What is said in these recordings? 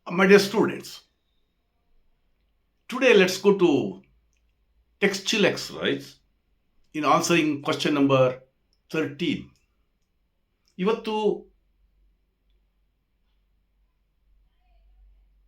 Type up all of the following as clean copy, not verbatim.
My dear students, today let's go to textual exercise in answering question number 13. ಇವತ್ತು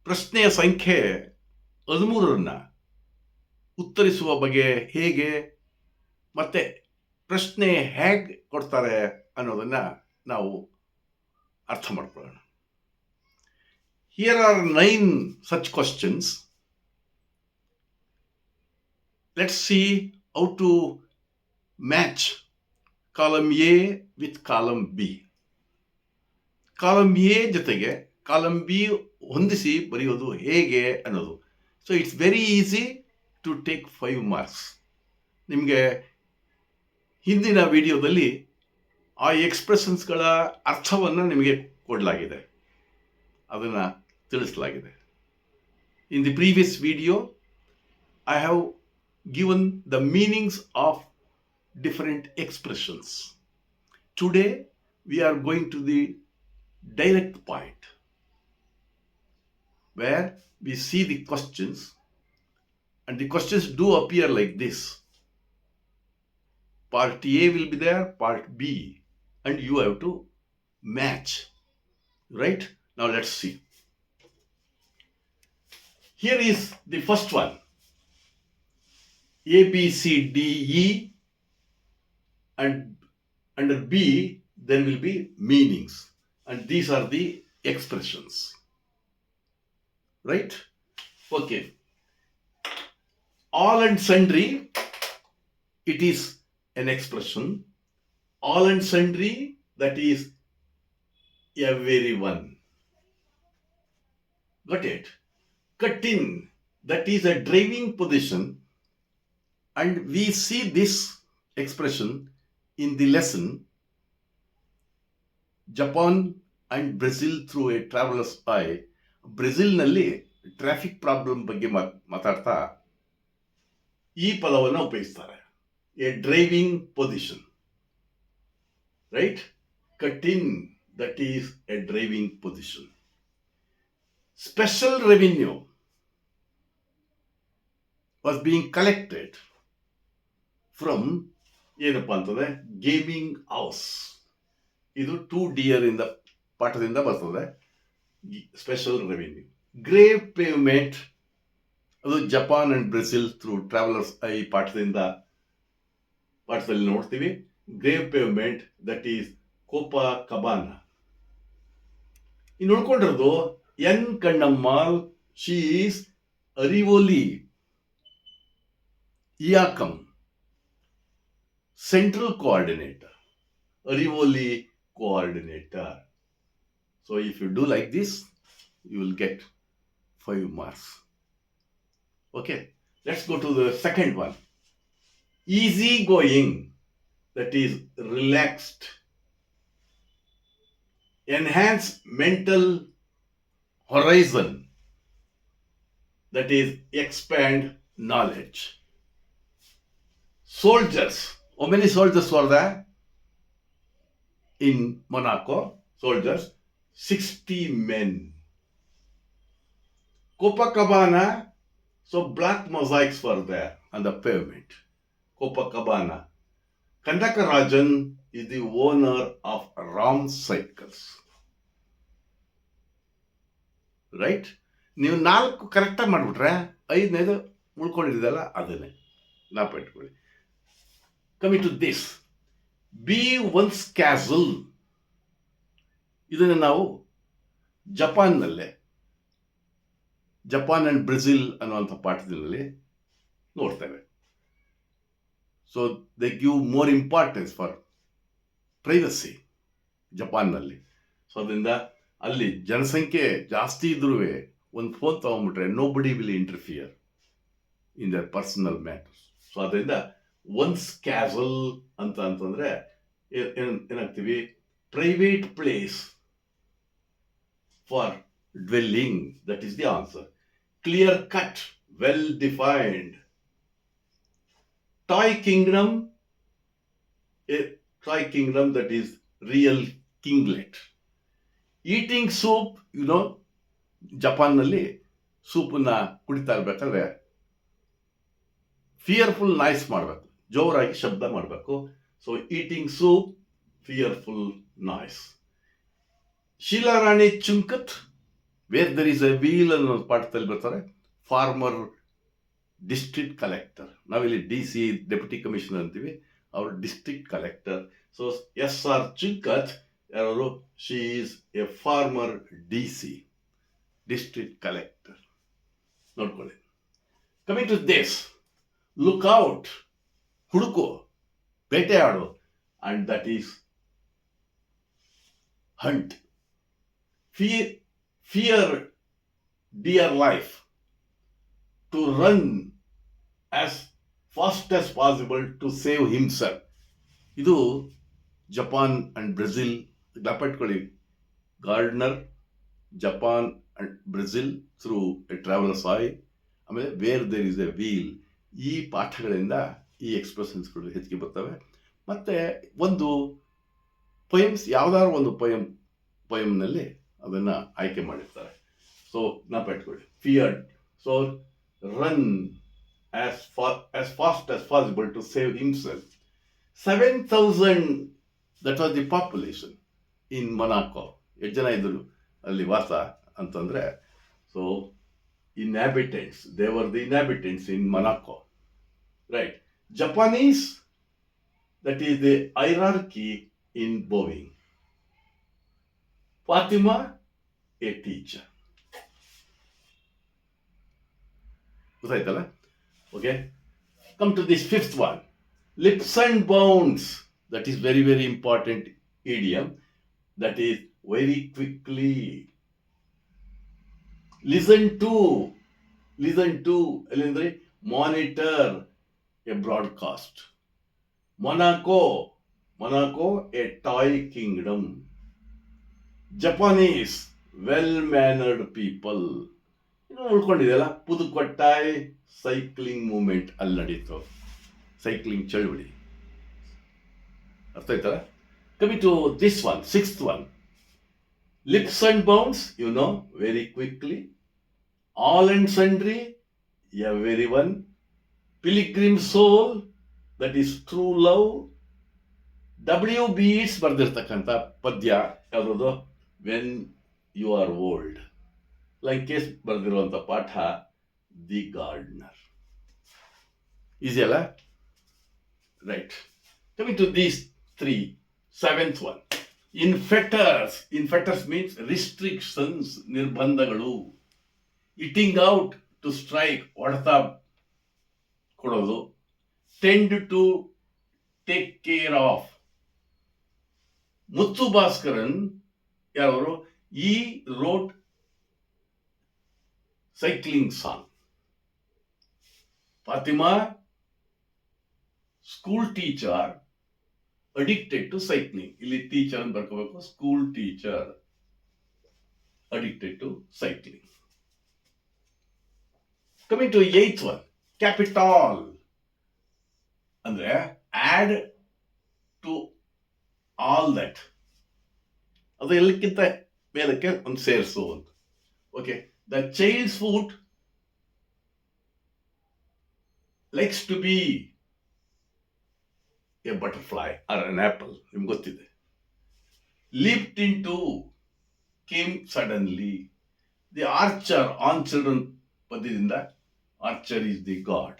ಪ್ರಶ್ನೆಯ ಸಂಖ್ಯೆ 13ರನ್ನ ಉತ್ತರಿಸುವ ಬಗೆ ಹೇಗೆ ಮತ್ತೆ ಪ್ರಶ್ನೆ ಹೇಗೆ ಕೊಡ್ತಾರೆ ಅನ್ನೋದನ್ನ ನಾವು ಅರ್ಥ ಮಾಡ್ಕೊಳ್ಳೋಣ. Here are 9 such questions. Let's see how to match column A with column B. Column A ಜೊತೆಗೆ ಕಾಲಮ್ ಬಿ ಹೊಂದಿಸಿ ಬರೆಯೋದು ಹೇಗೆ ಅನ್ನೋದು. So it's very easy to take 5 marks. ನಿಮಗೆ ಹಿಂದಿನ ವಿಡಿಯೋದಲ್ಲಿ ಆ ಎಕ್ಸ್ಪ್ರೆಷನ್ಸ್ಗಳ ಅರ್ಥವನ್ನು ನಿಮಗೆ ಕೊಡಲಾಗಿದೆ, ಅದನ್ನು ತಿಳಿಸಲಾಗಿದೆ. In the previous video I have given the meanings of different expressions. Today we are going to the direct point where we see the questions, and the questions do appear like this. Part A will be there, part B, and you have to match. Right? Now let's see. Here is the first one. A, B, C, D, E, and under B there will be meanings, and these are the expressions. Right? Okay. All and sundry, it is an expression. All and sundry, that is everyone. Got it? Cut in, that is a driving position, and we see this expression in the lesson Japan and Brazil through a traveler's eye. ಬ್ರೆಜಿಲ್ನಲ್ಲಿ traffic problem ಬಗ್ಗೆ ಮಾತಾಡ್ತಾ ಈ ಪದವನ್ನು ಉಪಯೋಗಿಸ್ತಾರೆ. A driving position. Right? Cut in, that is A driving position. Special revenue was being collected from ಏನಪ್ಪಾ ಅಂತಂದ್ರೆ gaming house. ಇದು 2 dear ಇಂದ ಪಾಠದಿಂದ ಬರ್ತದೆ. Special revenue. ಗ್ರೇವ್ ಪೇವ್ಮೆಂಟ್, ಅದು Japan and Brazil through travellers eye ಪಾಠದಲ್ಲಿ ನೋಡ್ತೀವಿ. Grave pavement, that is Copacabana. ಇನ್ನು ನೋಡ್ಕೊಂಡಿರೋದು N Kannammal, she is Arivoli Iyakkam, central coordinator, Arivoli coordinator. So if you do like this, you will get 5 marks. Okay, let's go to the second one. Easy going, that is relaxed. Enhance mental horizon, that is expand knowledge. Soldiers, how many soldiers were there in Monaco? Soldiers, 60 men. Copacabana, so black mosaics were there on the pavement. Copacabana. Kandakarajan is the owner of Ram Cycles. Right? ನೀವು 4 ಕರೆಕ್ಟಾಗಿ ಮಾಡಿಬಿಟ್ರೆ 5ನೇದು ಉಳ್ಕೊಂಡಿದ್ದಲ್ಲ ಅದನ್ನೇ ನಾಪಿಟ್ಕೊಳ್ಳಿ. Coming to this, be once castle, ಇದನ್ನು ನಾವು ಜಪಾನ್ನಲ್ಲೇ Japan and Brazil ಅನ್ನುವಂಥ ಪಾಠದಲ್ಲಿ ನೋಡ್ತೇವೆ. So they give more importance for privacy ಜಪಾನ್ನಲ್ಲಿ. ಸೊ ಅದರಿಂದ ಅಲ್ಲಿ ಜನಸಂಖ್ಯೆ ಜಾಸ್ತಿ ಇದ್ರೂ ಒಂದು ಫೋನ್ ತಗೊಂಡ್ಬಿಟ್ರೆ nobody will interfere in their personal matters. So ಅದರಿಂದ ಒನ್ಸ್ ಕ್ಯಾಸಲ್ ಅಂತಂದ್ರೆ ಏನಾಗ್ತೀವಿ, private place for dwelling, that is the answer. Clear cut, well defined. Toy kingdom, that is real kinglet. Eating soup, ಜಪಾನ್ನಲ್ಲಿ ಸೂಪನ್ನ ಕುಡಿತಾ ಇರ್ಬೇಕಾದ್ರೆ fearful noise ಮಾಡಬೇಕು, ಜೋರಾಗಿ ಶಬ್ದ ಮಾಡಬೇಕು. So eating soup, fearful noise. Sheelarani Chunkath, where there is a will ಅನ್ನೋ ಪಾಠದಲ್ಲಿ ಬರ್ತಾರೆ, ಫಾರ್ಮರ್ ಡಿಸ್ಟ್ರಿಕ್ಟ್ ಕಲೆಕ್ಟರ್. ನಾವಿಲ್ಲಿ DC ಡೆಪ್ಯೂಟಿ ಕಮಿಷನರ್ ಅಂತೀವಿ, ಅವರು district collector. So SR Chunkath ಯಾರು, she is a former DC, district collector. ನೋಡ್ಕೊಳ್ಳಿ. Coming to this, look out, ಹುಡುಕು, ಬೇಟೆಯಾಡು, and that is hunt. Fear dear life, to run as fast as possible to save himself. ಇದು Japan and Brazil, ಜ್ಞಾಪಟ್ಕೊಳ್ಳಿ. Gardener, Japan and Brazil through a travellers eye, ಆಮೇಲೆ where there is a will. ಈ ಪಾಠಗಳಿಂದ ಈ ಎಕ್ಸ್ಪ್ರೆಷನ್ಸ್ಗಳು ಹೆಚ್ಚಿಗೆ ಬರ್ತವೆ. ಮತ್ತು ಒಂದು ಪೊಯಮ್ಸ್, ಯಾವ್ದಾದ್ರು ಒಂದು ಪೊಯಮ್ನಲ್ಲಿ ಅದನ್ನು ಆಯ್ಕೆ ಮಾಡಿರ್ತಾರೆ. ಸೊ ಜ್ಞಾಪಟ್ಕೊಳ್ಳಿ, feared, so run as fast as possible to save himself. 7,000, that was the population in Monaco. ಎಷ್ಟು ಜನ ಇದ್ರು ಅಲ್ಲಿ ವಾಸ ಅಂತಂದ್ರೆ, so inhabitants, they were the inhabitants in Monaco, right? Japanese, that is the hierarchy in Boeing. Fatima, a teacher. ಗೊತ್ತಾಯ್ತಲ್ಲ? Okay, come to this fifth one, lips and bounds. That is very, very important idiom. That is very quickly. Listen to, ಅಂದರೆ monitor a broadcast. Monaco, a toy kingdom. Japanese, well-mannered people. ಉಳ್ಕೊಂಡಿದೆಯಲ್ಲ, Pudukkottai cycling movement ಅಲ್ಲಿ ನಡೀತು, cycling ಚಳುವಳಿ. ಅರ್ಥ ಆಯ್ತಲ್ಲ? Coming to this one, sixth one, leaps and bounds, you know, very quickly. All and sundry, every one. Pilgrim soul, that is true love. WB Yeats ಬರೆದಿರ್ತಕ್ಕಂಥ ಪದ್ಯ ಯಾವುದು, when you are old. Lankesh ಬರೆದಿರುವಂಥ ಪಾಠ the gardener. Easy ಅಲ್ಲ? Right. Coming to these three, seventh one, in fetters means restrictions, ನಿರ್ಬಂಧಗಳು. Meting out, to strike, ಹೊಡೆತ ಕೊಡೋದು. Tend to take care of. Muthu Bhaskaran ಯಾರವರು, ಈ wrote cycling song. Fatima, school teacher, addicted to cycling. Illi teacher ಅಂತ ಬರ್ಕೋಬೇಕು, school teacher addicted to cycling. Coming to eighth one, capital, ಅಂದ್ರೆ add to all that. ಅದು ಎಲ್ಲಕ್ಕಿಂತ ಮೇಲಕ್ಕೆ ಒಂದು ಸೇರಿಸು ಅಂತ. Okay, the child's foot likes to be a butterfly or an apple. ನಿಮ್ಗೆ ಗೊತ್ತಿದೆ. leaped into, came suddenly. The archer, on children ಪದ್ಯದಿಂದ, archer is the god.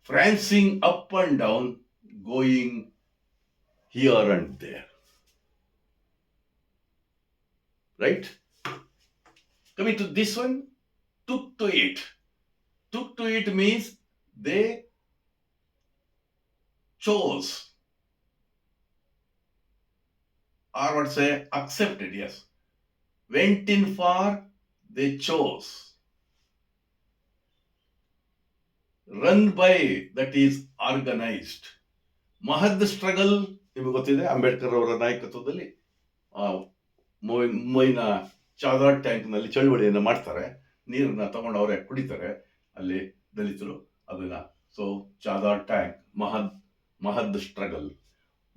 prancing up and down, going here and there. Right? Coming to this one, took to it. Took to it means they chose, or what say, accepted, yes. Went in for, they chose. Run by, that is organized. Mahad struggle ನಿಮಗೆ ಗೊತ್ತಿದೆ, ಅಂಬೇಡ್ಕರ್ ಅವರ ನಾಯಕತ್ವದಲ್ಲಿ ಮುಂಬೈನ ಚಾದಾರ್ ಟ್ಯಾಂಕ್ನಲ್ಲಿ ಚಳುವಳಿಯನ್ನು ಮಾಡ್ತಾರೆ, ನೀರನ್ನ ತಗೊಂಡು ಅವರೇ ಕುಡಿತಾರೆ ಅಲ್ಲಿ ದಲಿತರು ಅದನ್ನ. So Chavdar tank, Mahad struggle.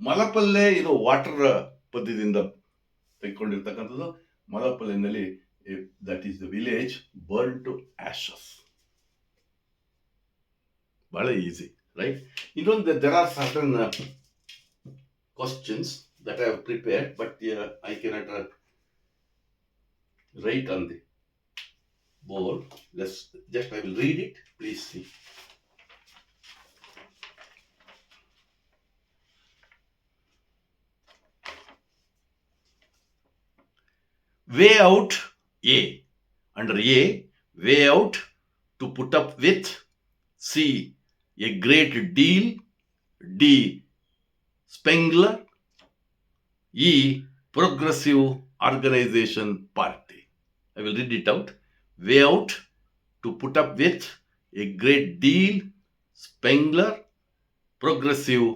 Malapalle ಇದು ವಾಟರ್ ಪದ್ಯದಿಂದ ತೆಗೆದುಕೊಂಡಿರ್ತಕ್ಕಂಥದ್ದು. ಮಲಪಲ್ಲೆನಲ್ಲಿ that is the village burned to ashes. ಬಹಳ ಈಸಿ, ರೈಟ್? ಇನ್ನೊಂದು, there are certain questions that I have prepared, but I cannot write on the board. I will read it. Please see. Way out, A. Under A, way out, to put up with. C, a great deal. D, Spengler. E, progressive organization party. I will read it out. Way out, to put up with, a great deal, Spengler, progressive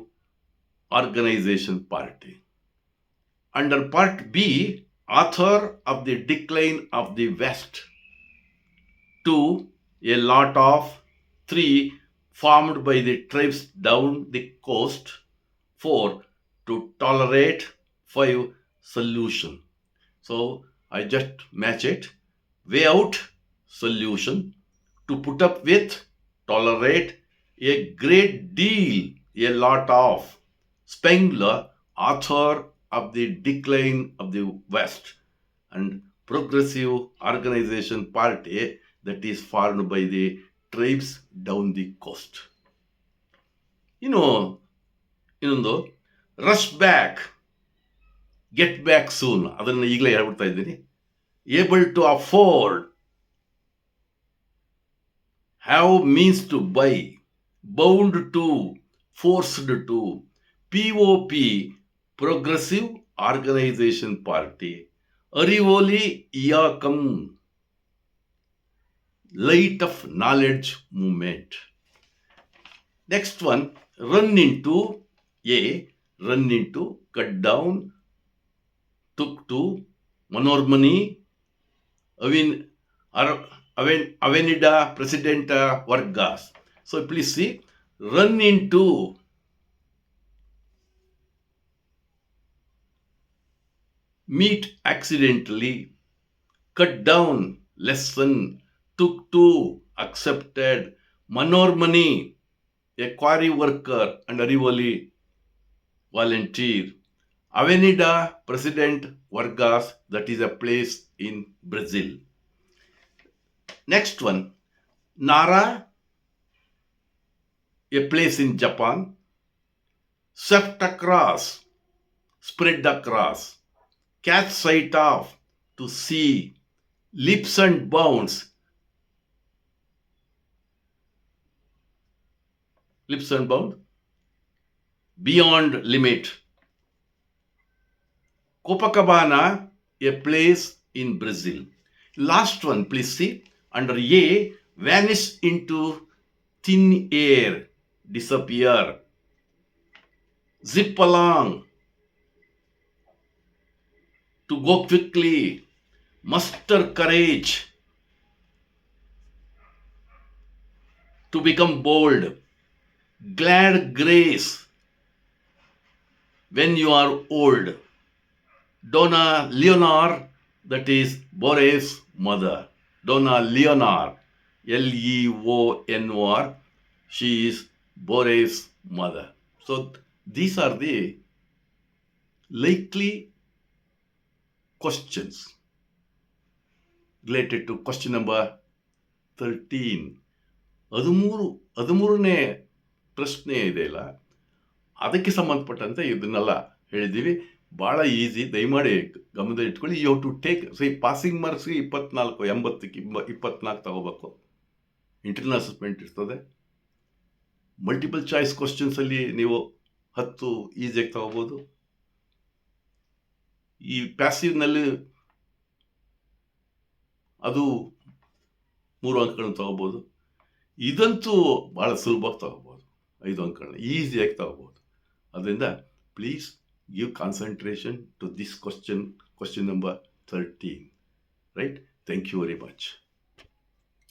organization party. Under part B, author of the decline of the West. 2, a lot of. 3, formed by the tribes down the coast. 4, to tolerate. 5, solution. So I just match it. Way out, solution. To put up with, tolerate, a great deal, a lot of. Spengler, author of the decline of the West, and progressive organization party that is formed by the tribes down the coast. ಇನ್ನೊಂದು, rush back, get back soon. ಅದನ್ನು ಈಗಲೇ ಹೇಳ್ಬಿಡ್ತಾ ಇದ್ದೀನಿ. Able to afford, have means to buy, bound to, forced to. POP, progressive organization party. Arivoli Iyakam, light of knowledge movement. Next one, run into. A, run into, cut down, took to, Manormani, Avenida Presidenta Vargas. So please see, run into, meet accidentally, cut down, lesson, took to, accepted, Manormani, a quarry worker and Arivoli volunteer. Avenida President Vargas, that is a place in Brazil. Next one, Nara, a place in Japan. Swept across, spread across. Catch sight of, to see. Leaps and bounds. Leaps and bounds. Beyond limit. Copacabana, a place in Brazil. Last one, please see. Under A, vanish into thin air, disappear. Zip along, to go quickly. Muster courage, to become bold. Glad grace, when you are old. Donna Leonor, that is Bore's mother. Donna Leonor, Leonor, she is Bore's mother. So these are the likely questions related to question number 13. 13ನೇ ಪ್ರಶ್ನೆ ಇದೆಯಲ್ಲ, ಅದಕ್ಕೆ ಸಂಬಂಧಪಟ್ಟಂತೆ ಇದನ್ನೆಲ್ಲ ಹೇಳಿದ್ದೀವಿ. ಭಾಳ easy, ದಯಮಾಡಿ ಗಮನದಲ್ಲಿ ಇಟ್ಕೊಳ್ಳಿ. You have to take passing ಮಾರ್ಕ್ಸ್ಗೆ 24, 80ಕ್ಕೆ 24 ತಗೋಬೇಕು. ಇಂಟರ್ನಲ್ ಅಸೆಸ್ಮೆಂಟ್ ಇರ್ತದೆ. ಮಲ್ಟಿಪಲ್ ಚಾಯ್ಸ್ ಕ್ವಶನ್ಸಲ್ಲಿ ನೀವು 10 ಈಸಿಯಾಗಿ ತಗೋಬೋದು. ಈ ಪ್ಯಾಸಿವ್ನಲ್ಲಿ ಅದು 3 ಅಂಕಗಳನ್ನು ತಗೋಬೋದು. ಇದಂತೂ ಭಾಳ ಸುಲಭವಾಗಿ ತಗೋಬೋದು, 5 ಅಂಕಗಳನ್ನ ಈಸಿಯಾಗಿ ತಗೋಬೋದು. ಅದರಿಂದ please give concentration to this question number 13. Right? Thank you very much.